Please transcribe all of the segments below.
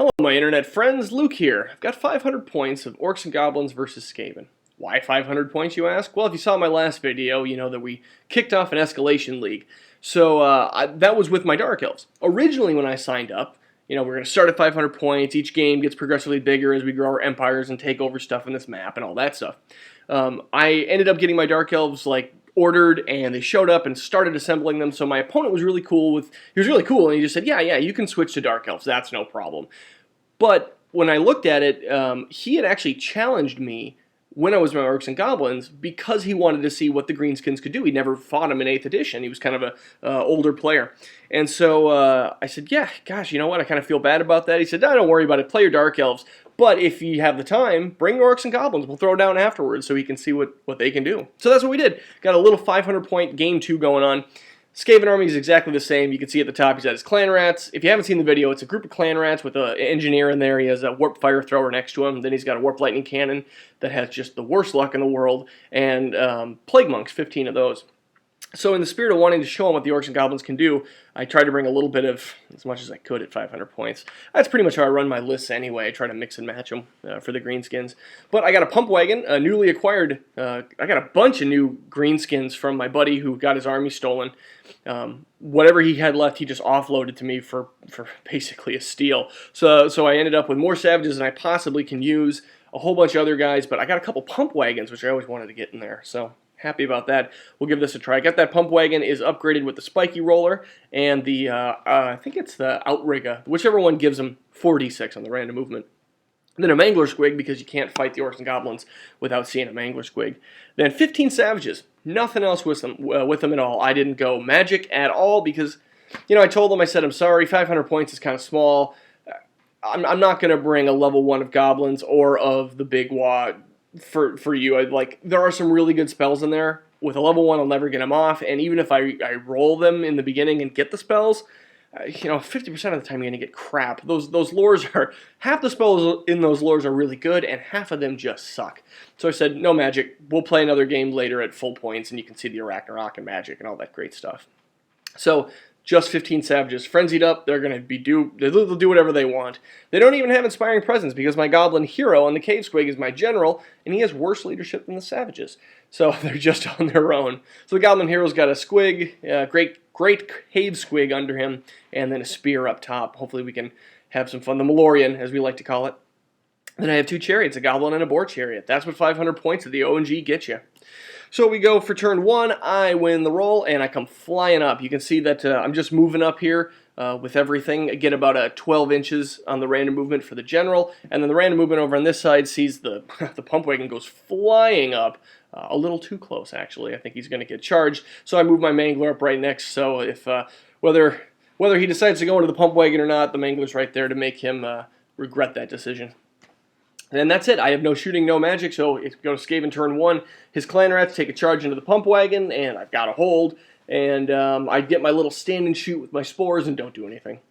Hello my internet friends, Luke here. I've got 500 points of Orcs and Goblins versus Skaven. Why 500 points, you ask? Well, if you saw my last video, you know that we kicked off an escalation league. So that was with my Dark Elves. Originally when I signed up, we're going to start at 500 points. Each game gets progressively bigger as we grow our empires and take over stuff in this map and all that stuff. I ended up getting my Dark Elves ordered, and they showed up and started assembling them. So my opponent was really cool and he just said, yeah, you can switch to Dark Elves, that's no problem. But when I looked at it, he had actually challenged me when I was my Orcs and Goblins because he wanted to see what the greenskins could do. He never fought them in 8th edition. He was kind of a older player. And so I said, yeah, gosh, you know what? I kind of feel bad about that. He said, no, don't worry about it. Play your Dark Elves. But if you have the time, bring Orcs and Goblins. We'll throw down afterwards so he can see what they can do. So that's what we did. Got a little 500-point game 2 going on. Skaven army is exactly the same. You can see at the top he's got his clan rats. If you haven't seen the video, it's a group of clan rats with an engineer in there. He has a warp fire thrower next to him. Then he's got a warp lightning cannon that has just the worst luck in the world. And plague monks, 15 of those. So in the spirit of wanting to show them what the Orcs and Goblins can do, I tried to bring a little bit of, as much as I could at 500 points. That's pretty much how I run my lists anyway. I try to mix and match them for the greenskins. But I got a pump wagon, a newly acquired, I got a bunch of new greenskins from my buddy who got his army stolen. Whatever he had left, he just offloaded to me for basically a steal. So I ended up with more savages than I possibly can use, a whole bunch of other guys, but I got a couple pump wagons, which I always wanted to get in there. So happy about that. We'll give this a try. Got that pump wagon is upgraded with the spiky roller and the, I think it's the outrigger, whichever one gives them 4d6 on the random movement. Then a mangler squig, because you can't fight the Orcs and Goblins without seeing a mangler squig. Then 15 savages. Nothing else with them at all. I didn't go magic at all because, I told them, I said, I'm sorry, 500 points is kind of small. I'm not going to bring a level 1 of goblins or of the big wad for you. There are some really good spells in there. With a level 1, I'll never get them off, and even if I roll them in the beginning and get the spells, 50% of the time you're going to get crap. Those lores are, half the spells in those lores are really good, and half of them just suck. So I said, no magic, we'll play another game later at full points, and you can see the Arachnarok and magic and all that great stuff. So just 15 savages, frenzied up. They're going to they'll do whatever they want. They don't even have inspiring presence because my goblin hero on the cave squig is my general, and he has worse leadership than the savages. So they're just on their own. So the goblin hero's got a squig, great cave squig under him, and then a spear up top. Hopefully we can have some fun. The Malorian, as we like to call it. Then I have 2 chariots, a goblin and a boar chariot. That's what 500 points of the ONG get you. So we go for turn 1, I win the roll, and I come flying up. You can see that I'm just moving up here with everything. I get about 12 inches on the random movement for the general, and then the random movement over on this side sees the pump wagon goes flying up. A little too close, actually. I think he's going to get charged, so I move my mangler up right next, so if whether he decides to go into the pump wagon or not, the mangler's right there to make him regret that decision. And that's it. I have no shooting, no magic, so if we go to Skaven turn 1, his clan rats take a charge into the pump wagon, and I've got a hold, and I get my little stand and shoot with my spores and don't do anything.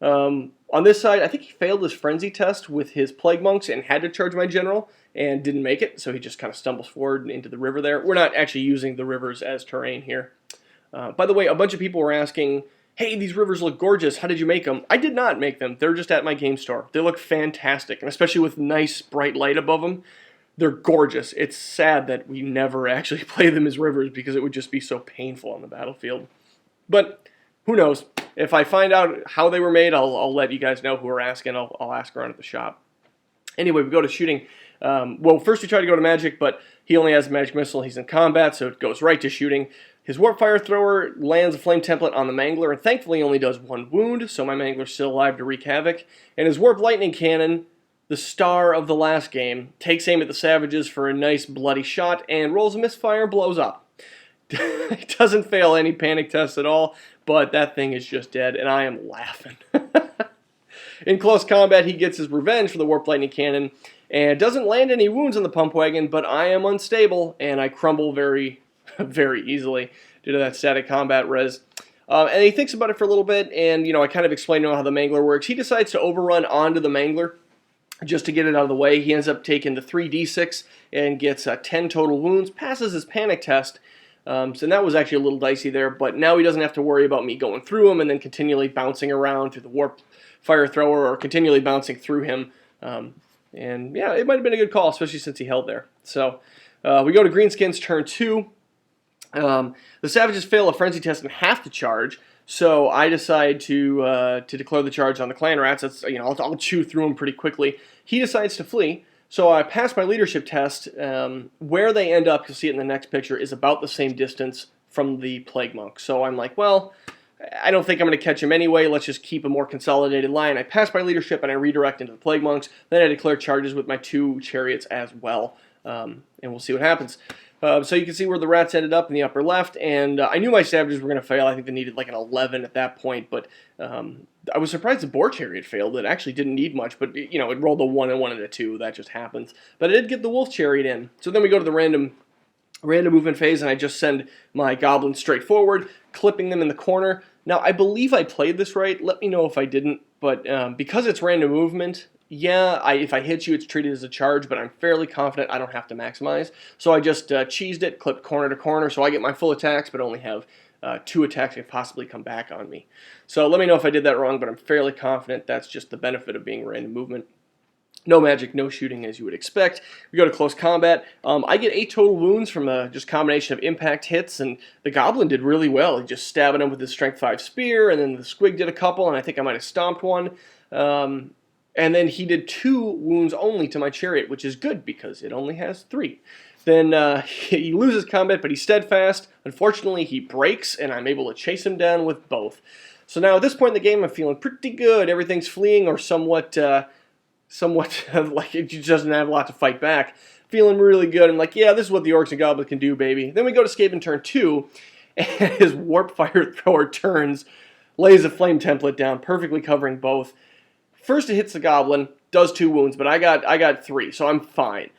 On this side, I think he failed his frenzy test with his plague monks and had to charge my general and didn't make it, so he just kind of stumbles forward into the river there. We're not actually using the rivers as terrain here. By the way, a bunch of people were asking, hey, these rivers look gorgeous. How did you make them? I did not make them. They're just at my game store. They look fantastic, and especially with nice bright light above them, they're gorgeous. It's sad that we never actually play them as rivers because it would just be so painful on the battlefield. But who knows? If I find out how they were made, I'll let you guys know who are asking. I'll ask around at the shop. Anyway, we go to shooting. Well, first we try to go to magic, but he only has a magic missile. He's in combat, so it goes right to shooting. His warp fire thrower lands a flame template on the mangler, and thankfully only does 1 wound, so my mangler's still alive to wreak havoc. And his warp lightning cannon, the star of the last game, takes aim at the savages for a nice bloody shot and rolls a misfire and blows up. It doesn't fail any panic tests at all, but that thing is just dead, and I am laughing. In close combat, he gets his revenge for the warp lightning cannon, and doesn't land any wounds on the pump wagon, but I am unstable, and I crumble very easily due to that static combat res. And he thinks about it for a little bit, and I kind of explain to him how the mangler works. He decides to overrun onto the mangler just to get it out of the way. He ends up taking the 3d6 and gets 10 total wounds, passes his panic test, And that was actually a little dicey there, but now he doesn't have to worry about me going through him and then continually bouncing around through the warp fire thrower or continually bouncing through him. And yeah, it might have been a good call, especially since he held there. So we go to greenskins turn 2. The savages fail a frenzy test and have to charge. So I decide to declare the charge on the clan rats. That's, I'll chew through them pretty quickly. He decides to flee. So I pass my leadership test. Where they end up, you'll see it in the next picture, is about the same distance from the plague monk. So I'm like, well, I don't think I'm going to catch him anyway. Let's just keep a more consolidated line. I pass my leadership and I redirect into the plague monks. Then I declare charges with my 2 chariots as well. And we'll see what happens. So you can see where the rats ended up in the upper left, and I knew my savages were going to fail. I think they needed like an 11 at that point, but I was surprised the boar chariot failed. It actually didn't need much, but it rolled a 1 and 1 and a 2. That just happens. But I did get the wolf chariot in. So then we go to the random movement phase, and I just send my goblins straight forward, clipping them in the corner. Now, I believe I played this right. Let me know if I didn't, but because it's random movement, yeah, if I hit you, it's treated as a charge, but I'm fairly confident I don't have to maximize. So I just cheesed it, clipped corner to corner, so I get my full attacks, but only have 2 attacks that possibly come back on me. So let me know if I did that wrong, but I'm fairly confident that's just the benefit of being random movement. No magic, no shooting, as you would expect. We go to close combat. I get 8 total wounds from a just combination of impact hits, and the goblin did really well. He just stabbing him with his strength 5 spear, and then the squig did a couple, and I think I might have stomped one. And then he did 2 wounds only to my chariot, which is good because it only has 3. Then he loses combat, but he's steadfast. Unfortunately, he breaks, and I'm able to chase him down with both. So now at this point in the game, I'm feeling pretty good. Everything's fleeing or somewhat like it just doesn't have a lot to fight back. Feeling really good. I'm like, yeah, this is what the Orcs and Goblins can do, baby. Then we go to Skaven turn 2, and his warp fire thrower turns, lays a flame template down, perfectly covering both. First it hits the goblin, does 2 wounds, but I got 3, so I'm fine.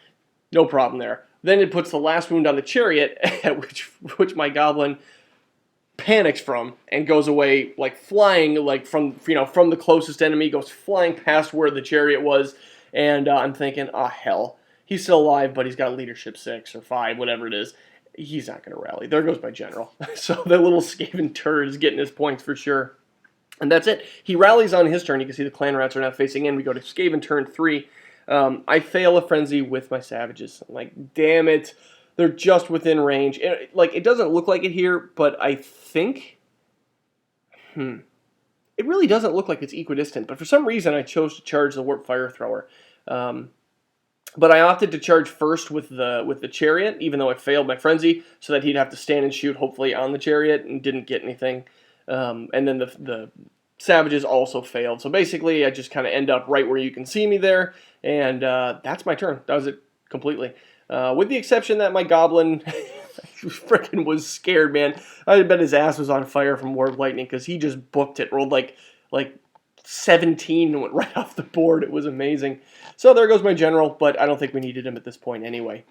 No problem there. Then it puts the last wound on the chariot, which my goblin panics from and goes away like flying, like from the closest enemy, goes flying past where the chariot was, and I'm thinking, oh hell, he's still alive, but he's got leadership 6 or 5, whatever it is. He's not going to rally. There goes my general. So the little Skaven turd is getting his points for sure. And that's it. He rallies on his turn. You can see the clan rats are now facing in. We go to Skaven turn 3. I fail a frenzy with my savages. I'm like, damn it. They're just within range. It doesn't look like it here, but I think... It really doesn't look like it's equidistant. But for some reason, I chose to charge the warp fire thrower. But I opted to charge first with the chariot, even though I failed my frenzy, so that he'd have to stand and shoot, hopefully, on the chariot, and didn't get anything. And then the savages also failed. So basically, I just kind of end up right where you can see me there, and that's my turn. That was it completely. With the exception that my goblin freaking was scared, man. I bet his ass was on fire from Warp Lightning because he just booked it. Rolled like 17 and went right off the board. It was amazing. So there goes my general, but I don't think we needed him at this point anyway.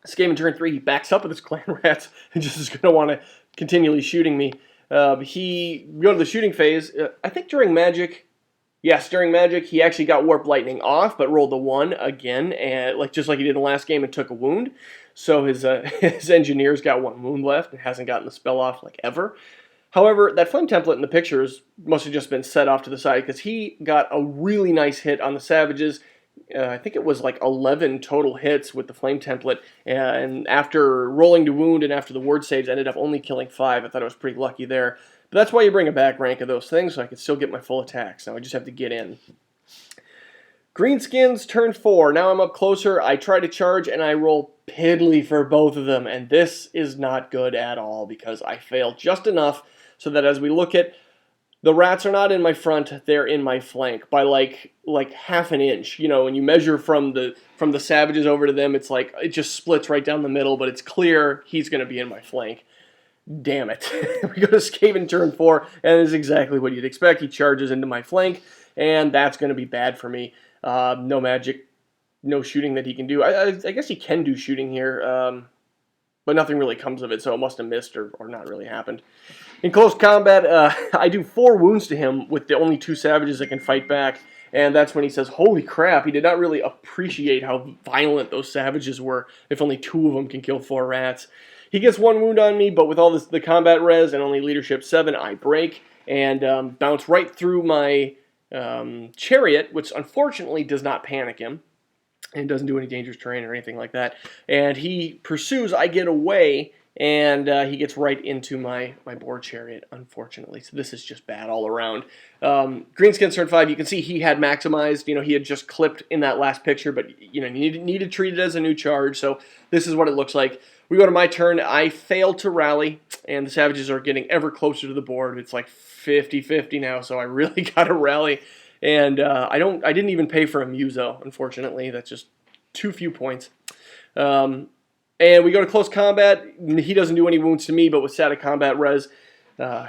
Skaven turn 3, he backs up with his clan rats and just is going to want to continually shooting me. We go to the shooting phase. I think during Magic, during Magic, he actually got Warp Lightning off, but rolled a 1 again, and just like he did in the last game, and took a wound. So his engineers got 1 wound left and hasn't gotten the spell off ever. However, that flame template in the pictures must have just been set off to the side because he got a really nice hit on the savages. I think it was 11 total hits with the flame template, and after rolling to wound and after the ward saves, ended up only killing 5. I thought I was pretty lucky there. But that's why you bring a back rank of those things, so I can still get my full attacks. Now I just have to get in. Greenskins turn 4. Now I'm up closer. I try to charge, and I roll piddly for both of them, and this is not good at all because I fail just enough so that as we look at the rats are not in my front, they're in my flank by like half an inch. When you measure from the savages over to them, it's it just splits right down the middle, but it's clear he's going to be in my flank. Damn it. We go to Skaven turn 4, and it's exactly what you'd expect. He charges into my flank, and that's going to be bad for me. No magic, no shooting that he can do. I guess he can do shooting here, but nothing really comes of it, so it must have missed or not really happened. In close combat, I do 4 wounds to him with the only 2 savages that can fight back, and that's when he says, holy crap, he did not really appreciate how violent those savages were if only 2 of them can kill 4 rats. he gets 1 wound on me, but with all the combat res and only leadership 7, I break and bounce right through my chariot, which unfortunately does not panic him and doesn't do any dangerous terrain or anything like that. And he pursues, I get away, and he gets right into my boar chariot, unfortunately. So this is just bad all around. Greenskins turn 5, you can see he had maximized. He had just clipped in that last picture, but you need to treat it as a new charge. So this is what it looks like. We go to my turn. I fail to rally, and the savages are getting ever closer to the board. It's like 50-50 now, so I really got to rally. And I didn't even pay for a muso, unfortunately. That's just too few points. And we go to close combat. He doesn't do any wounds to me, but with static combat res,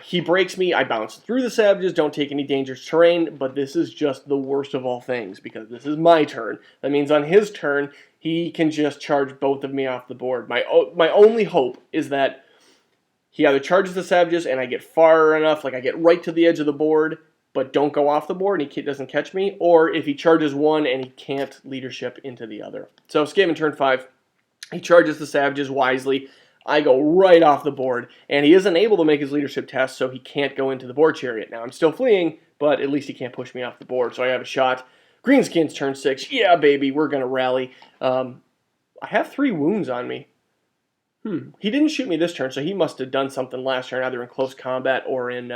he breaks me. I bounce through the savages, don't take any dangerous terrain, but this is just the worst of all things because this is my turn. That means on his turn, he can just charge both of me off the board. My only hope is that he either charges the savages and I get far enough, like I get right to the edge of the board, but don't go off the board and he doesn't catch me, or if he charges one and he can't leadership into the other. So Skaven turn 5, he charges the savages wisely. I go right off the board, and he isn't able to make his leadership test, so he can't go into the board chariot. Now, I'm still fleeing, but at least he can't push me off the board, so I have a shot. Greenskins turn 6. Yeah, baby, we're going to rally. I have 3 wounds on me. He didn't shoot me this turn, so he must have done something last turn, either in close combat or in...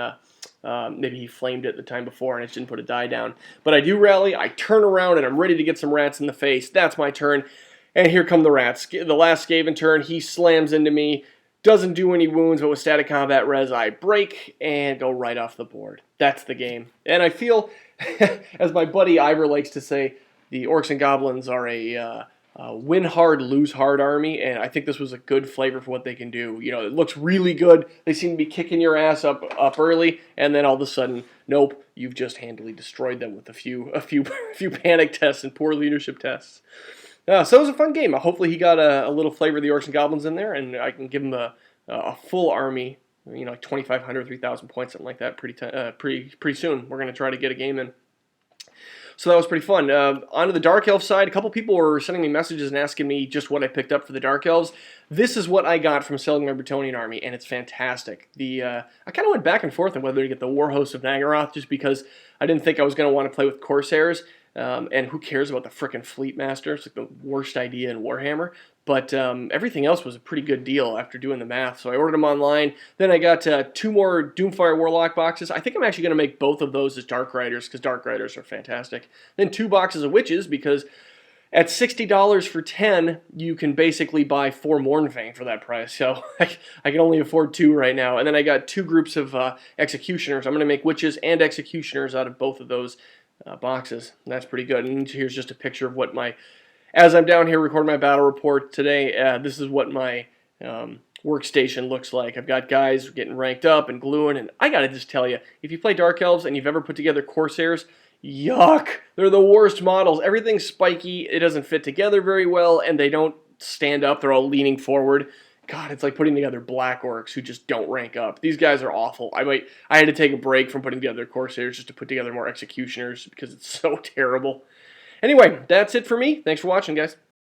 maybe he flamed it the time before and it didn't put a die down. But I do rally, I turn around, and I'm ready to get some rats in the face. That's my turn. And here come the rats. The last Skaven turn, he slams into me, doesn't do any wounds, but with static combat res, I break and go right off the board. That's the game. And I feel, as my buddy Ivor likes to say, the Orcs and Goblins are a win hard, lose hard army, and I think this was a good flavor for what they can do. It looks really good. They seem to be kicking your ass up early, and then all of a sudden, nope, you've just handily destroyed them with a few panic tests and poor leadership tests. So it was a fun game. Hopefully he got a little flavor of the Orcs and Goblins in there, and I can give him a full army, like 2,500, 3,000 points, something like that, pretty soon. We're going to try to get a game in. So that was pretty fun. On to the Dark Elf side, a couple people were sending me messages and asking me just what I picked up for the Dark Elves. This is what I got from selling my Bretonnian army, and it's fantastic. I kind of went back and forth on whether to get the War Host of Nagaroth, just because I didn't think I was going to want to play with Corsairs. And who cares about the frickin' Fleet Master? It's like the worst idea in Warhammer. But everything else was a pretty good deal after doing the math. So I ordered them online. Then I got 2 more Doomfire Warlock boxes. I think I'm actually going to make both of those as Dark Riders, because Dark Riders are fantastic. Then 2 boxes of Witches, because at $60 for 10, you can basically buy 4 Mournfang for that price. So I can only afford 2 right now. And then I got 2 groups of Executioners. I'm going to make Witches and Executioners out of both of those boxes. That's pretty good. And here's just a picture of what as I'm down here recording my battle report today, this is what my workstation looks like. I've got guys getting ranked up and gluing, and I gotta just tell you, if you play Dark Elves and you've ever put together Corsairs, yuck! They're the worst models. Everything's spiky, it doesn't fit together very well, and they don't stand up. They're all leaning forward. God, it's like putting together Black Orcs who just don't rank up. These guys are awful. I had to take a break from putting together Corsairs just to put together more Executioners because it's so terrible. Anyway, that's it for me. Thanks for watching, guys.